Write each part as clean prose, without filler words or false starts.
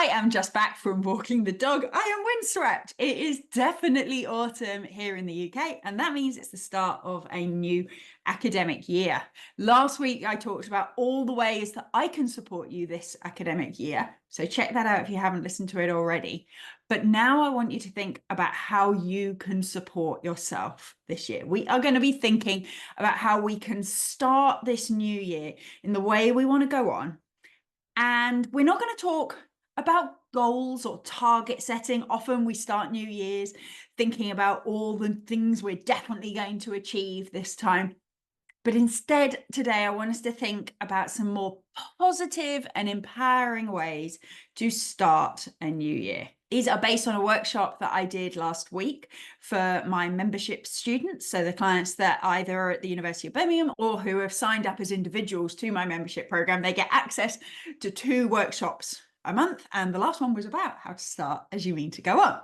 I am just back from walking the dog. I am windswept. It is definitely autumn here in the UK, and that means it's the start of a new academic year. Last week, I talked about all the ways that I can support you this academic year. So check that out if you haven't listened to it already. But now I want you to think about how you can support yourself this year. We are going to be thinking about how we can start this new year in the way we want to go on. And we're not going to talk about goals or target setting. Often we start New Year's thinking about all the things we're definitely going to achieve this time. But instead, today, I want us to think about some more positive and empowering ways to start a new year. These are based on a workshop that I did last week for my membership students. So the clients that either are at the University of Birmingham or who have signed up as individuals to my membership program, they get access to 2 workshops a month. And the last one was about how to start as you mean to go on.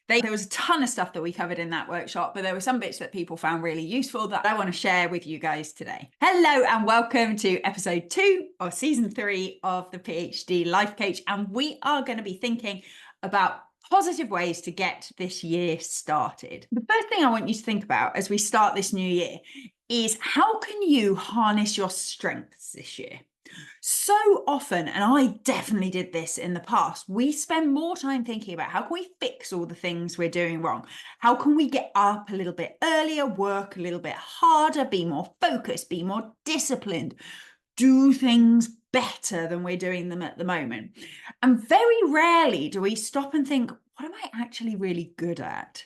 There was a ton of stuff that we covered in that workshop, but there were some bits that people found really useful that I want to share with you guys today. Hello and welcome to episode 2 of season 3 of the PhD Life Coach. And we are going to be thinking about positive ways to get this year started. The first thing I want you to think about as we start this new year is how can you harness your strengths this year? So often, and I definitely did this in the past, we spend more time thinking about how can we fix all the things we're doing wrong? How can we get up a little bit earlier, work a little bit harder, be more focused, be more disciplined, do things better than we're doing them at the moment? And very rarely do we stop and think, what am I actually really good at?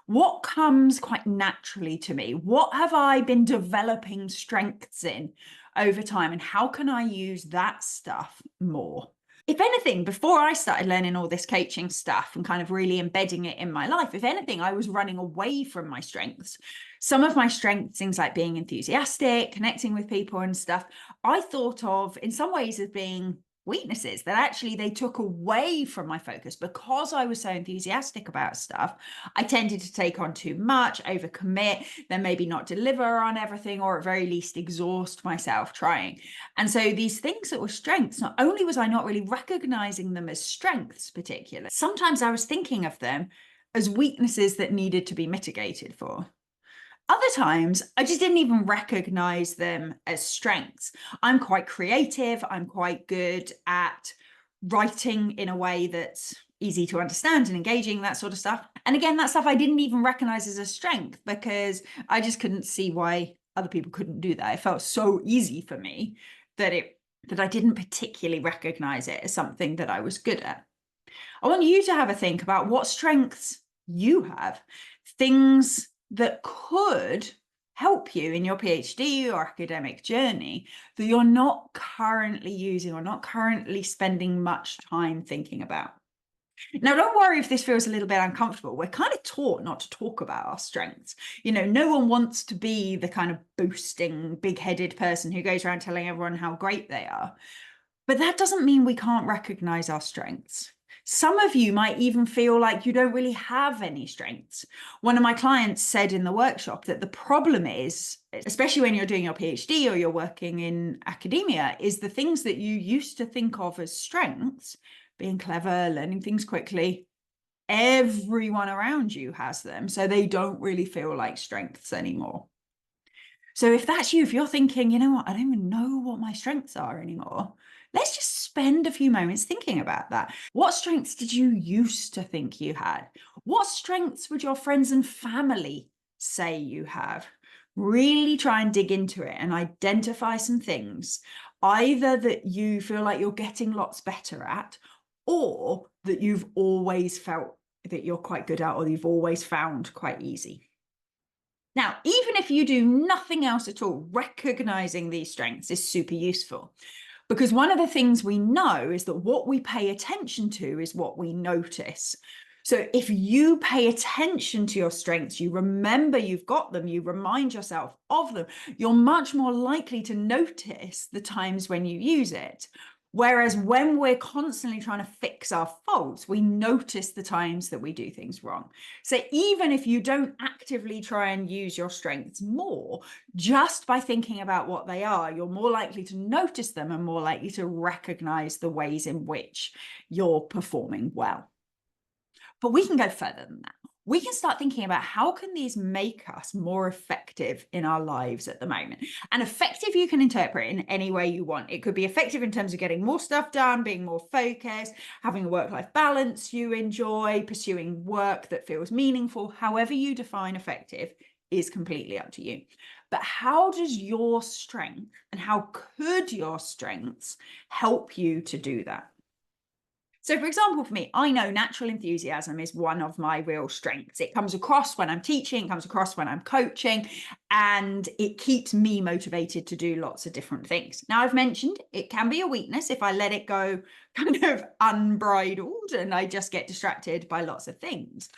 What comes quite naturally to me? What have I been developing strengths in over time? And how can I use that stuff more? If anything, before I started learning all this coaching stuff and kind of really embedding it in my life, if anything, I was running away from my strengths. Some of my strengths, things like being enthusiastic, connecting with people and stuff, I thought of in some ways as being weaknesses that actually they took away from my focus. Because I was so enthusiastic about stuff, I tended to take on too much, overcommit, then maybe not deliver on everything, or at very least exhaust myself trying. And so these things that were strengths, not only was I not really recognizing them as strengths particularly, sometimes I was thinking of them as weaknesses that needed to be mitigated for. Other times, I just didn't even recognize them as strengths. I'm quite creative. I'm quite good at writing in a way that's easy to understand and engaging, that sort of stuff. And again, that stuff I didn't even recognize as a strength because I just couldn't see why other people couldn't do that. It felt so easy for me that I didn't particularly recognize it as something that I was good at. I want you to have a think about what strengths you have, things that could help you in your PhD or academic journey that you're not currently using or not currently spending much time thinking about. Now, don't worry if this feels a little bit uncomfortable. We're kind of taught not to talk about our strengths. You know, no one wants to be the kind of boasting, big-headed person who goes around telling everyone how great they are. But that doesn't mean we can't recognize our strengths. Some of you might even feel like you don't really have any strengths. One of my clients said in the workshop that the problem is, especially when you're doing your PhD or you're working in academia, is the things that you used to think of as strengths, being clever, learning things quickly, everyone around you has them. So they don't really feel like strengths anymore. So if that's you, if you're thinking, you know what, I don't even know what my strengths are anymore, let's just spend a few moments thinking about that. What strengths did you used to think you had? What strengths would your friends and family say you have? Really try and dig into it and identify some things, either that you feel like you're getting lots better at, or that you've always felt that you're quite good at, or you've always found quite easy. Now, even if you do nothing else at all, recognizing these strengths is super useful, because one of the things we know is that what we pay attention to is what we notice. So if you pay attention to your strengths, you remember you've got them, you remind yourself of them, you're much more likely to notice the times when you use it. Whereas when we're constantly trying to fix our faults, we notice the times that we do things wrong. So even if you don't actively try and use your strengths more, just by thinking about what they are, you're more likely to notice them and more likely to recognize the ways in which you're performing well. But we can go further than that. We can start thinking about how can these make us more effective in our lives at the moment. And effective you can interpret in any way you want. It could be effective in terms of getting more stuff done, being more focused, having a work-life balance you enjoy, pursuing work that feels meaningful. However you define effective is completely up to you. But how does your strength and how could your strengths help you to do that? So for example, for me, I know natural enthusiasm is one of my real strengths. It comes across when I'm teaching, it comes across when I'm coaching, and it keeps me motivated to do lots of different things. Now, I've mentioned it can be a weakness if I let it go kind of unbridled and I just get distracted by lots of things.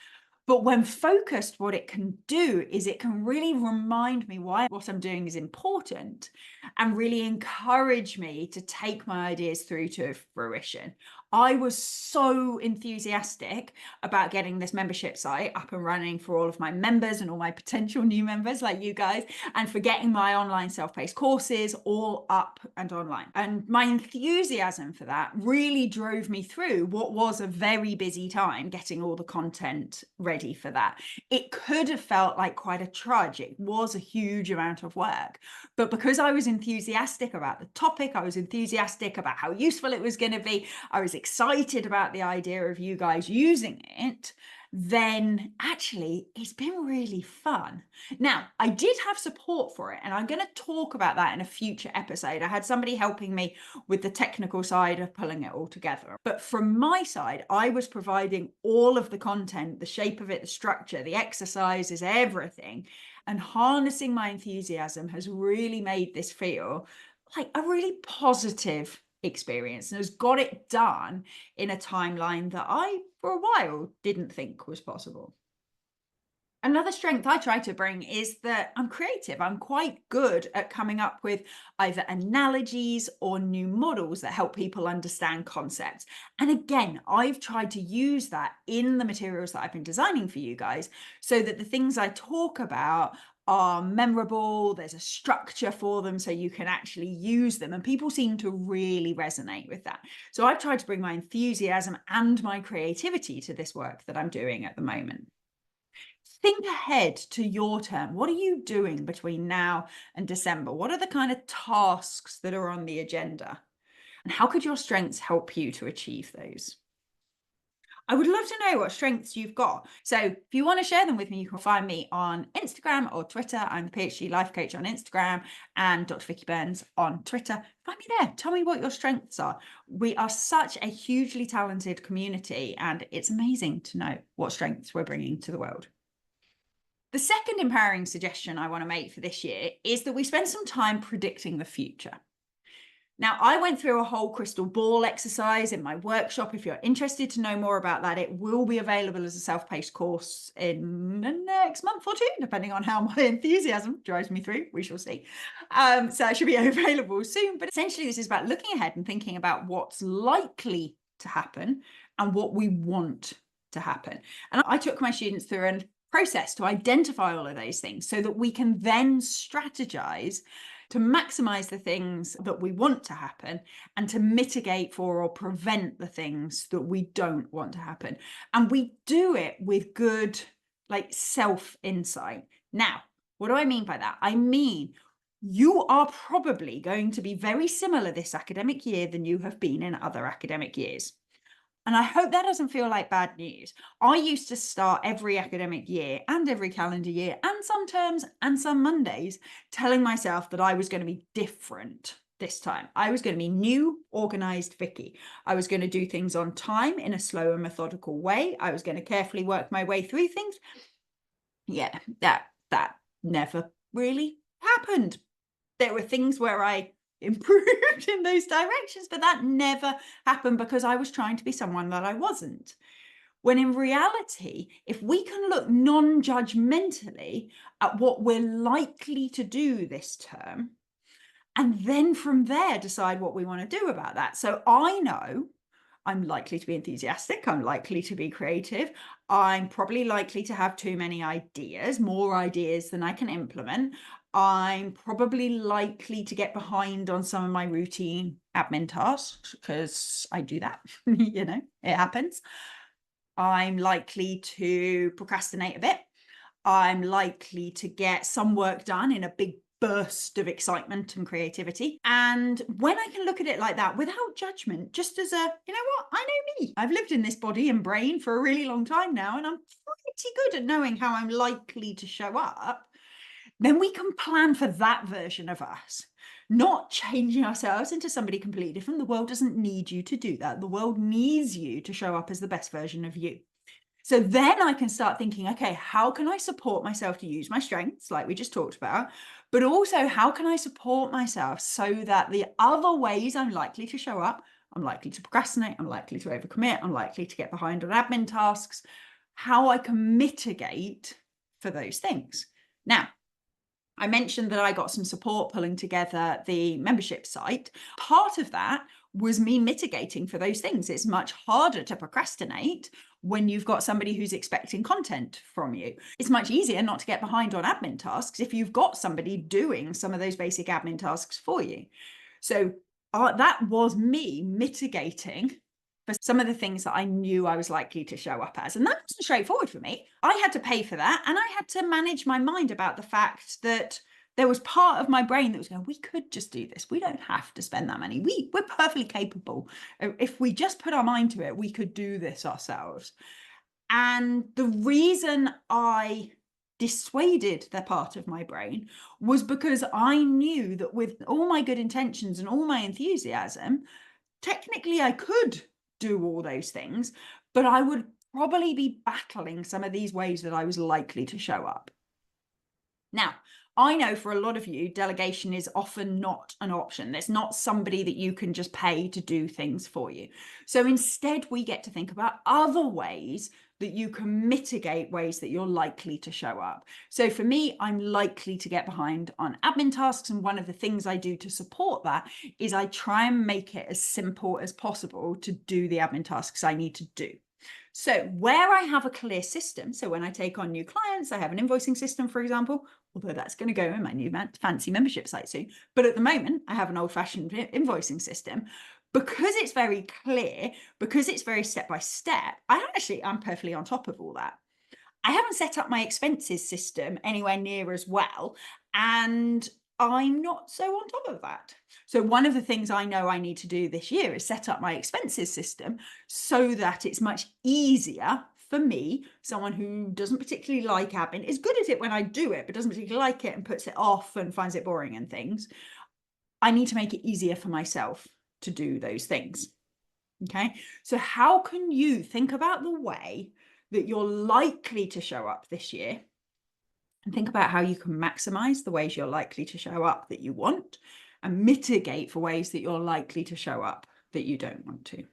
But when focused, what it can do is it can really remind me why what I'm doing is important and really encourage me to take my ideas through to fruition. I was so enthusiastic about getting this membership site up and running for all of my members and all my potential new members like you guys, and for getting my online self-paced courses all up and online. And my enthusiasm for that really drove me through what was a very busy time getting all the content ready for that. It could have felt like quite a trudge. It was a huge amount of work. But because I was enthusiastic about the topic, I was enthusiastic about how useful it was going to be, I was excited about the idea of you guys using it, then actually it's been really fun. Now, I did have support for it, and I'm going to talk about that in a future episode. I had somebody helping me with the technical side of pulling it all together. But from my side, I was providing all of the content, the shape of it, the structure, the exercises, everything. And harnessing my enthusiasm has really made this feel like a really positive experience and has got it done in a timeline that I, for a while, didn't think was possible. Another strength I try to bring is that I'm creative. I'm quite good at coming up with either analogies or new models that help people understand concepts. And again, I've tried to use that in the materials that I've been designing for you guys so that the things I talk about are memorable, there's a structure for them so you can actually use them, and people seem to really resonate with that. So I've tried to bring my enthusiasm and my creativity to this work that I'm doing at the moment. Think ahead to your term. What are you doing between now and December? What are the kind of tasks that are on the agenda? And how could your strengths help you to achieve those? I would love to know what strengths you've got. So if you want to share them with me, you can find me on Instagram or Twitter. I'm the PhD Life Coach on Instagram and Dr. Vicky Burns on Twitter. Find me there. Tell me what your strengths are. We are such a hugely talented community, and it's amazing to know what strengths we're bringing to the world. The second empowering suggestion I want to make for this year is that we spend some time predicting the future. Now, I went through a whole crystal ball exercise in my workshop. If you're interested to know more about that, it will be available as a self-paced course in the next month or two, depending on how my enthusiasm drives me through. We shall see. So it should be available soon. But essentially, this is about looking ahead and thinking about what's likely to happen and what we want to happen. And I took my students through a process to identify all of those things so that we can then strategize to maximize the things that we want to happen and to mitigate for or prevent the things that we don't want to happen. And we do it with good, like, self-insight. Now, what do I mean by that? I mean, you are probably going to be very similar this academic year than you have been in other academic years. And I hope that doesn't feel like bad news. I used to start every academic year and every calendar year and some terms and some Mondays telling myself that I was going to be different this time. I was going to be new, organized Vicky. I was going to do things on time in a slow and methodical way. I was going to carefully work my way through things. Yeah, that never really happened. There were things where I improved in those directions, but that never happened because I was trying to be someone that I wasn't. When in reality, if we can look non-judgmentally at what we're likely to do this term And then from there, decide what we want to do about that. So I know I'm likely to be enthusiastic. I'm likely to be creative. I'm probably likely to have too many ideas, more ideas than I can implement. I'm probably likely to get behind on some of my routine admin tasks because I do that. It happens. I'm likely to procrastinate a bit. I'm likely to get some work done in a big burst of excitement and creativity. And when I can look at it like that without judgment, just as I know me. I've lived in this body and brain for a really long time now, and I'm pretty good at knowing how I'm likely to show up. Then we can plan for that version of us, not changing ourselves into somebody completely different. The world doesn't need you to do that. The world needs you to show up as the best version of you. So then I can start thinking, okay, how can I support myself to use my strengths, like we just talked about, but also how can I support myself so that the other ways I'm likely to show up, I'm likely to procrastinate, I'm likely to overcommit, I'm likely to get behind on admin tasks, how I can mitigate for those things. Now, I mentioned that I got some support pulling together the membership site. Part of that was me mitigating for those things. It's much harder to procrastinate when you've got somebody who's expecting content from you. It's much easier not to get behind on admin tasks if you've got somebody doing some of those basic admin tasks for you. So that was me mitigating for some of the things that I knew I was likely to show up as. And that wasn't straightforward for me. I had to pay for that. And I had to manage my mind about the fact that there was part of my brain that was going, we could just do this. We don't have to spend that money. We're perfectly capable. If we just put our mind to it, we could do this ourselves. And the reason I dissuaded that part of my brain was because I knew that with all my good intentions and all my enthusiasm, technically I could do all those things, but I would probably be battling some of these ways that I was likely to show up. Now, I know for a lot of you, delegation is often not an option. There's not somebody that you can just pay to do things for you. So instead, we get to think about other ways that you can mitigate ways that you're likely to show up. So for me, I'm likely to get behind on admin tasks. And one of the things I do to support that is I try and make it as simple as possible to do the admin tasks I need to do. So where I have a clear system, so when I take on new clients, I have an invoicing system, for example, although that's going to go in my new fancy membership site soon. But at the moment, I have an old-fashioned invoicing system. Because it's very clear, because it's very step-by-step, I'm perfectly on top of all that. I haven't set up my expenses system anywhere near as well, and I'm not so on top of that. So one of the things I know I need to do this year is set up my expenses system so that it's much easier for me, someone who doesn't particularly like admin, is good at it when I do it, but doesn't particularly like it and puts it off and finds it boring and things. I need to make it easier for myself to do those things. Okay, so how can you think about the way that you're likely to show up this year and think about how you can maximize the ways you're likely to show up that you want and mitigate for ways that you're likely to show up that you don't want to?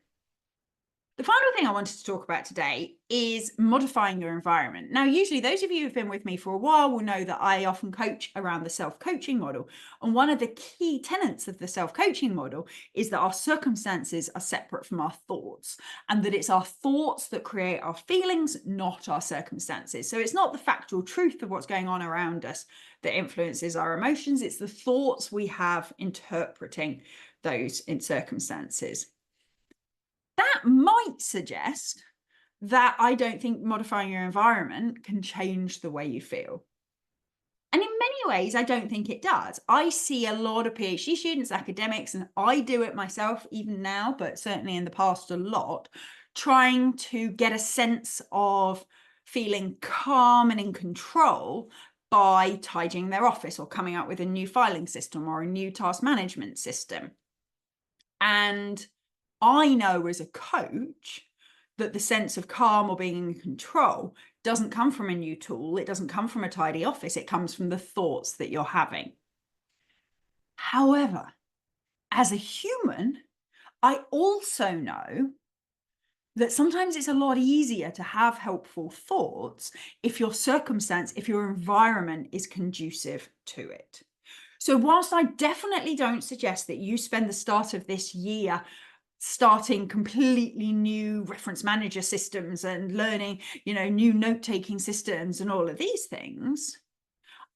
The final thing I wanted to talk about today is modifying your environment. Now, usually those of you who've been with me for a while will know that I often coach around the self-coaching model. And one of the key tenets of the self-coaching model is that our circumstances are separate from our thoughts, and that it's our thoughts that create our feelings, not our circumstances. So it's not the factual truth of what's going on around us that influences our emotions. It's the thoughts we have interpreting those in circumstances. That might suggest that I don't think modifying your environment can change the way you feel. And in many ways, I don't think it does. I see a lot of PhD students, academics, and I do it myself even now, but certainly in the past a lot, trying to get a sense of feeling calm and in control by tidying their office or coming up with a new filing system or a new task management system. And I know as a coach that the sense of calm or being in control doesn't come from a new tool. It doesn't come from a tidy office. It comes from the thoughts that you're having. However, as a human, I also know that sometimes it's a lot easier to have helpful thoughts if your circumstance, if your environment is conducive to it. So whilst I definitely don't suggest that you spend the start of this year starting completely new reference manager systems and learning, new note-taking systems and all of these things,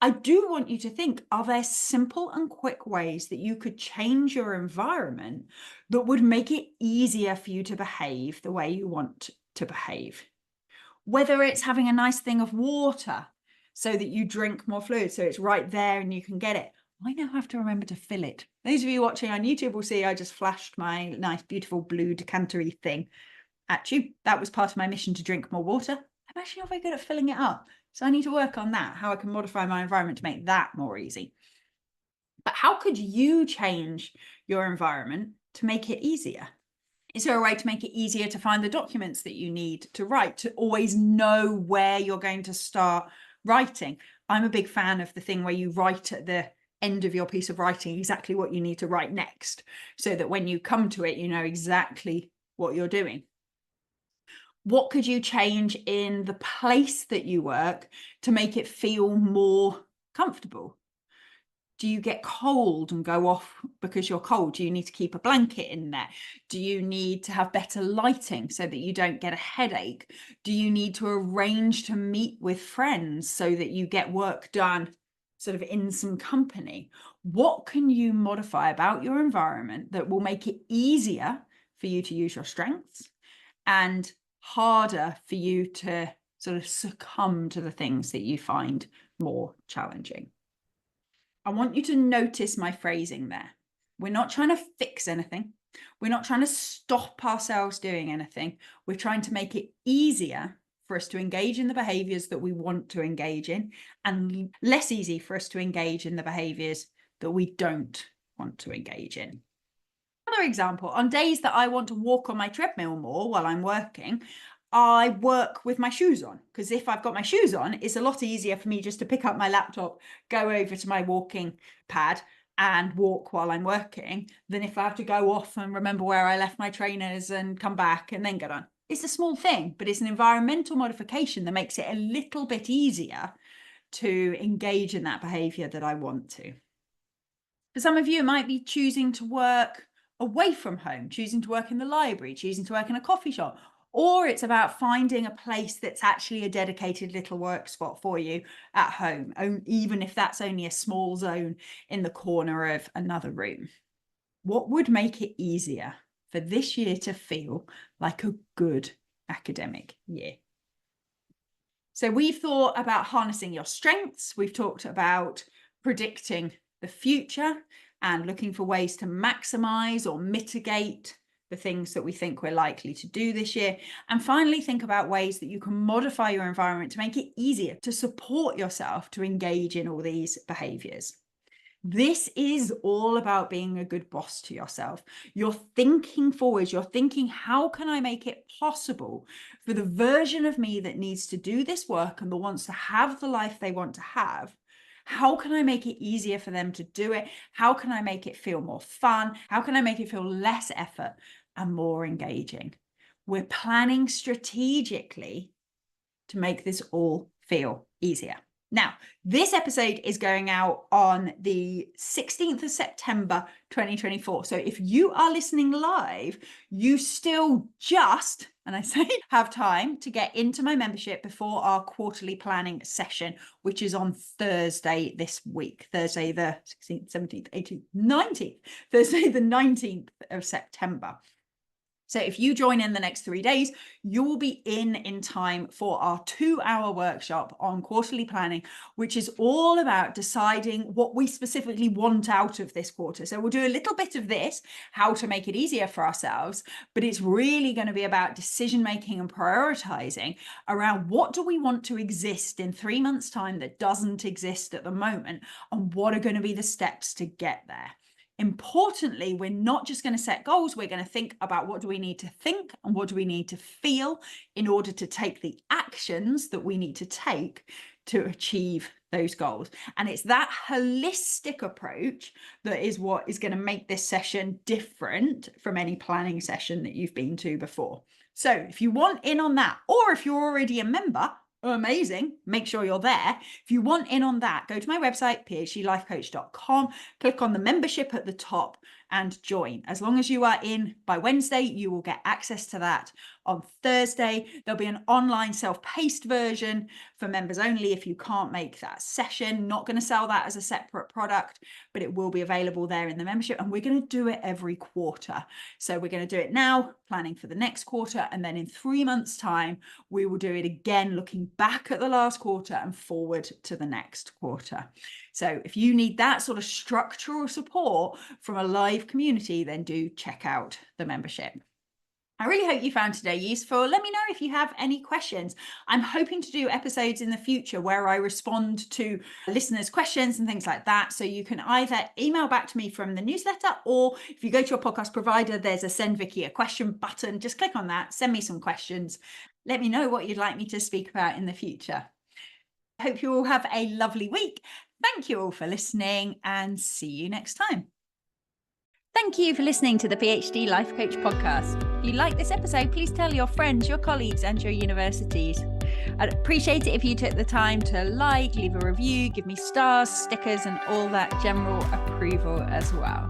I do want you to think, are there simple and quick ways that you could change your environment that would make it easier for you to behave the way you want to behave? Whether it's having a nice thing of water so that you drink more fluid, so it's right there and you can get it. I now have to remember to fill it. Those of you watching on YouTube will see I just flashed my nice, beautiful blue decanter-y thing at you. That was part of my mission to drink more water. I'm actually not very good at filling it up. So I need to work on that, how I can modify my environment to make that more easy. But how could you change your environment to make it easier? Is there a way to make it easier to find the documents that you need to write, to always know where you're going to start writing? I'm a big fan of the thing where you write at the end of your piece of writing exactly what you need to write next, so that when you come to it, you know exactly what you're doing. What could you change in the place that you work to make it feel more comfortable? Do you get cold and go off because you're cold? Do you need to keep a blanket in there? Do you need to have better lighting so that you don't get a headache? Do you need to arrange to meet with friends so that you get work done sort of in some company? What can you modify about your environment that will make it easier for you to use your strengths and harder for you to sort of succumb to the things that you find more challenging? I want you to notice my phrasing there. We're not trying to fix anything. We're not trying to stop ourselves doing anything. We're trying to make it easier for us to engage in the behaviors that we want to engage in, and less easy for us to engage in the behaviors that we don't want to engage in. Another example, on days that I want to walk on my treadmill more while I'm working, I work with my shoes on, because if I've got my shoes on, it's a lot easier for me just to pick up my laptop, go over to my walking pad and walk while I'm working, than if I have to go off and remember where I left my trainers and come back and then get on. It's a small thing, but it's an environmental modification that makes it a little bit easier to engage in that behavior that I want to. For some of you, it might be choosing to work away from home, choosing to work in the library, choosing to work in a coffee shop, or it's about finding a place that's actually a dedicated little work spot for you at home, even if that's only a small zone in the corner of another room. What would make it easier for this year to feel like a good academic year? So we've thought about harnessing your strengths. We've talked about predicting the future and looking for ways to maximize or mitigate the things that we think we're likely to do this year. And finally, think about ways that you can modify your environment to make it easier to support yourself to engage in all these behaviors. This is all about being a good boss to yourself. You're thinking forward. You're thinking, how can I make it possible for the version of me that needs to do this work and that wants to have the life they want to have? How can I make it easier for them to do it? How can I make it feel more fun? How can I make it feel less effort and more engaging? We're planning strategically to make this all feel easier. Now, this episode is going out on the 16th of September, 2024. So if you are listening live, you still just, and I say have time to get into my membership before our quarterly planning session, which is on Thursday this week, Thursday the 16th, 17th, 18th, 19th, Thursday the 19th of September. So if you join in the next 3 days, you will be in time for our 2-hour workshop on quarterly planning, which is all about deciding what we specifically want out of this quarter. So we'll do a little bit of this, how to make it easier for ourselves, but it's really going to be about decision making and prioritizing around what do we want to exist in 3 months' time that doesn't exist at the moment, and what are going to be the steps to get there. Importantly, we're not just going to set goals, we're going to think about what do we need to think and what do we need to feel in order to take the actions that we need to take to achieve those goals. And it's that holistic approach that is what is going to make this session different from any planning session that you've been to before. So if you want in on that, or if you're already a member, amazing. Make sure you're there. If you want in on that, go to my website, phдлifecoach.com, click on the membership at the top and join. As long as you are in by Wednesday, you will get access to that. On Thursday, there'll be an online self-paced version for members only if you can't make that session. Not going to sell that as a separate product, but it will be available there in the membership. And we're going to do it every quarter. So we're going to do it now, planning for the next quarter. And then in 3 months' time, we will do it again, looking back at the last quarter and forward to the next quarter. So if you need that sort of structural support from a live community, then do check out the membership. I really hope you found today useful. Let me know if you have any questions. I'm hoping to do episodes in the future where I respond to listeners' questions and things like that. So you can either email back to me from the newsletter, or if you go to your podcast provider, there's a Send Vicky a Question button. Just click on that, send me some questions. Let me know what you'd like me to speak about in the future. I hope you all have a lovely week. Thank you all for listening, and see you next time. Thank you for listening to the PhD Life Coach podcast. If you like this episode, please tell your friends, your colleagues, and your universities. I'd appreciate it if you took the time to leave a review, give me stars, stickers, and all that general approval as well.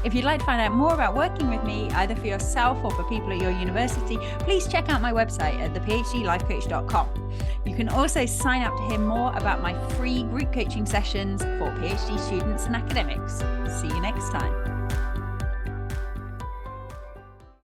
If you'd like to find out more about working with me, either for yourself or for people at your university, please check out my website at thephdlifecoach.com. You can also sign up to hear more about my free group coaching sessions for PhD students and academics. See you next time.